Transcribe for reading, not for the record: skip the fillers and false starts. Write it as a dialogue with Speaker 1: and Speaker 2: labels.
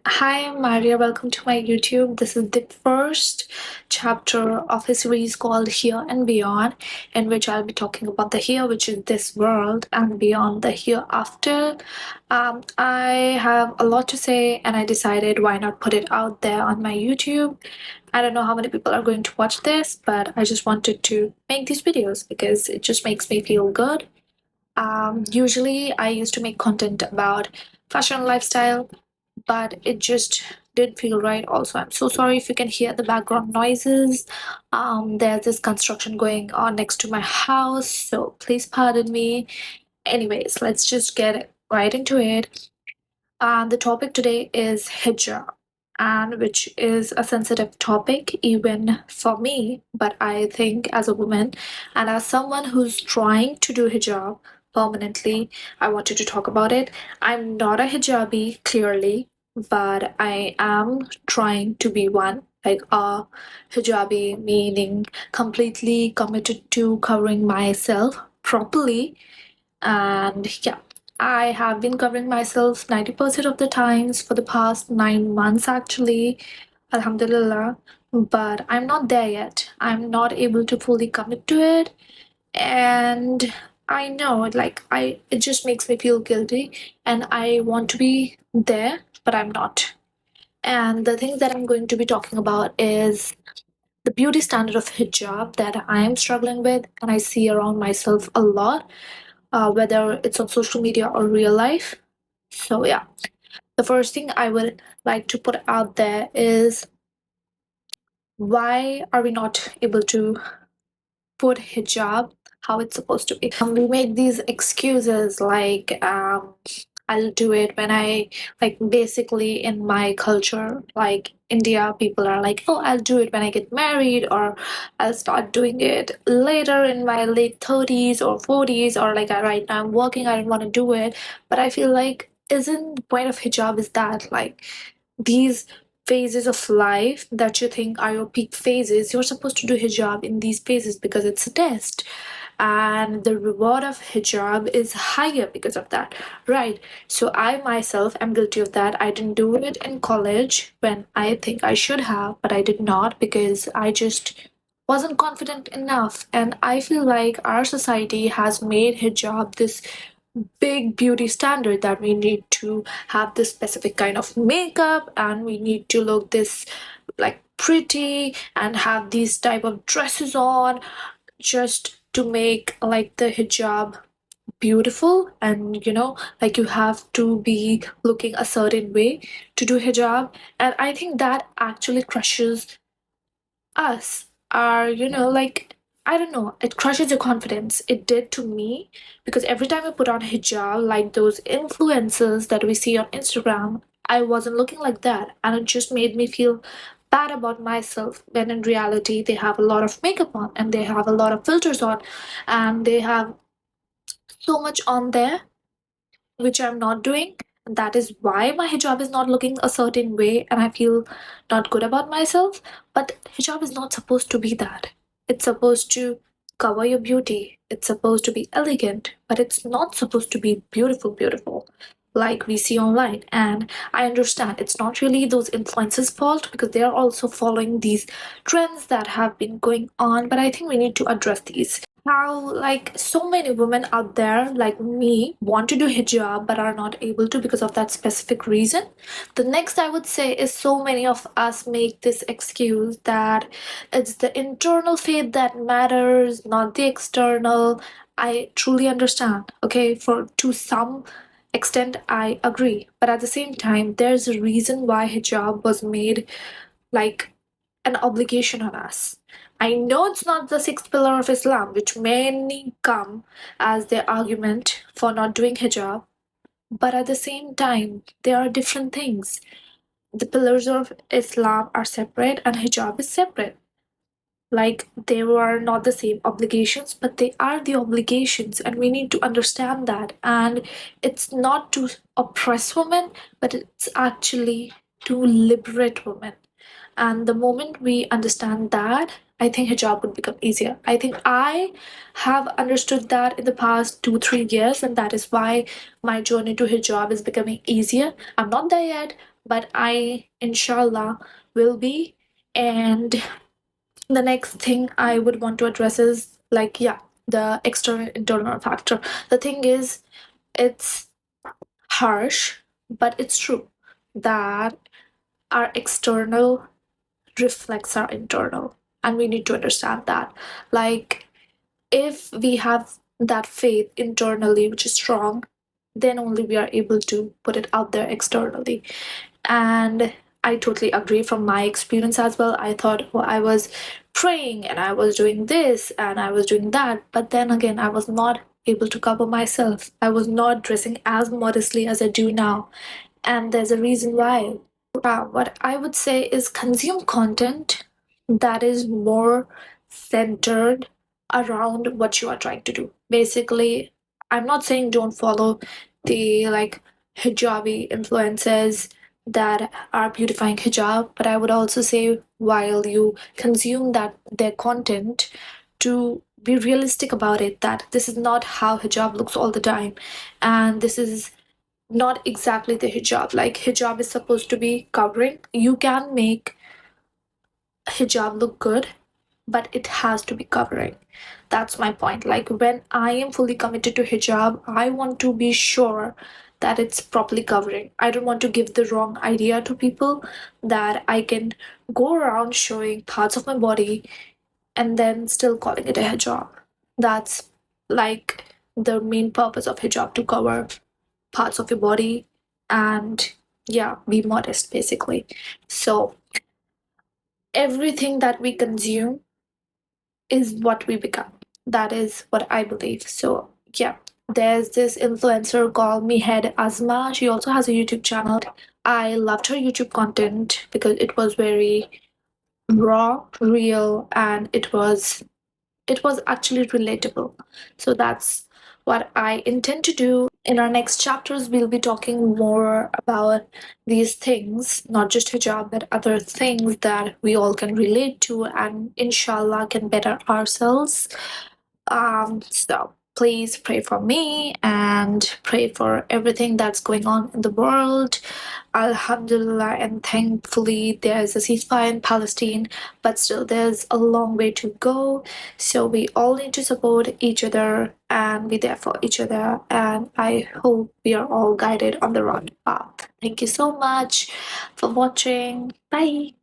Speaker 1: Hi, I'm Maria. Welcome to my YouTube. This is the first chapter of a series called Here and Beyond, in which I'll be talking about the here, which is this world, and beyond the hereafter. I have a lot to say, and I decided why not put it out there on my YouTube. I don't know how many people are going to watch this, but I just wanted to make these videos because it just makes me feel good. Usually, I used to make content about fashion and lifestyle, but it just didn't feel right. Also, I'm so sorry if you can hear the background noises. There's this construction going on next to my house, so please pardon me. Anyways, let's just get right into it. The topic today is hijab, and which is a sensitive topic even for me. But I think as a woman and as someone who's trying to do hijab permanently, I wanted to talk about it. I'm not a hijabi, clearly, but I am trying to be one. Like a hijabi, meaning completely committed to covering myself properly. And yeah, I have been covering myself 90% of the times for the past 9 months, actually. Alhamdulillah. But I'm not there yet. I'm not able to fully commit to it. And I know it just makes me feel guilty and I want to be there, but I'm not. And the thing that I'm going to be talking about is the beauty standard of hijab that I am struggling with and I see around myself a lot, whether it's on social media or real life. So, yeah, the first thing I would like to put out there is why are we not able to put hijab how it's supposed to be? We make these excuses like, I'll do it when I, like, basically in my culture, like India, people are like, oh, I'll do it when I get married, or I'll start doing it later in my late 30s or 40s, or like right now I'm working, I don't want to do it. But I feel like, isn't the point of hijab is that, like, these phases of life that you think are your peak phases, you're supposed to do hijab in these phases because it's a test. And the reward of hijab is higher because of that, right? So I myself am guilty of that. I didn't do it in college when I think I should have, but I did not because I just wasn't confident enough. And I feel like our society has made hijab this big beauty standard that we need to have this specific kind of makeup and we need to look this like pretty and have these type of dresses on just to make like the hijab beautiful. And like you have to be looking a certain way to do hijab, and I think that actually crushes us. Are like, I don't know, it crushes your confidence. It did to me because every time I put on hijab, like those influencers that we see on Instagram, I wasn't looking like that, and it just made me feel bad about myself when in reality they have a lot of makeup on and they have a lot of filters on and they have so much on there which I'm not doing. That is why my hijab is not looking a certain way and I feel not good about myself. But hijab is not supposed to be that. It's supposed to cover your beauty. It's supposed to be elegant, but it's not supposed to be beautiful, beautiful like we see online. And I understand it's not really those influencers' fault because they are also following these trends that have been going on. But I think we need to address these. How, like, so many women out there like me want to do hijab but are not able to because of that specific reason. The next I would say is so many of us make this excuse that it's the internal faith that matters, not the external. I truly understand, okay, for to some extent I agree, but at the same time there's a reason why hijab was made like an obligation on us. I know it's not the sixth pillar of Islam, which many come as their argument for not doing hijab, but at the same time, they are different things. The pillars of Islam are separate and hijab is separate. Like they were not the same obligations, but they are the obligations, and we need to understand that. And it's not to oppress women, but it's actually to liberate women. And the moment we understand that, I think hijab would become easier. I think I have understood that in the past 2, 3 years, and that is why my journey to hijab is becoming easier. I'm not there yet, but I, inshallah, will be. And the next thing I would want to address is like, yeah, the external internal factor. The thing is, it's harsh, but it's true that our external reflects our internal, and we need to understand that. Like, if we have that faith internally which is strong, then only we are able to put it out there externally. And I totally agree from my experience as well. I thought, oh, I was praying and I was doing this and I was doing that, but then again, I was not able to cover myself. I was not dressing as modestly as I do now. And there's a reason why. What I would say is consume content that is more centered around what you are trying to do. Basically, I'm not saying don't follow the like hijabi influencers that are beautifying hijab, but I would also say while you consume that their content, to be realistic about it, that this is not how hijab looks all the time, and this is not exactly the hijab. Like, hijab is supposed to be covering. You can make hijab look good, but it has to be covering. That's my point. Like, when I am fully committed to hijab, I want to be sure that it's properly covering. I don't want to give the wrong idea to people that I can go around showing parts of my body and then still calling it a hijab. That's like the main purpose of hijab, to cover parts of your body and, yeah, be modest basically. So everything that we consume is what we become. That is what I believe. So yeah, there's this influencer called Mihed Azma. She also has a YouTube channel. I loved her YouTube content because it was very raw, real, and it was actually relatable. So that's what I intend to do. In our next chapters, we'll be talking more about these things, not just hijab, but other things that we all can relate to and inshallah can better ourselves. So please pray for me and pray for everything that's going on in the world. Alhamdulillah, and thankfully there's a ceasefire in Palestine, but still there's a long way to go. So we all need to support each other and be there for each other. And I hope we are all guided on the right path. Thank you so much for watching. Bye.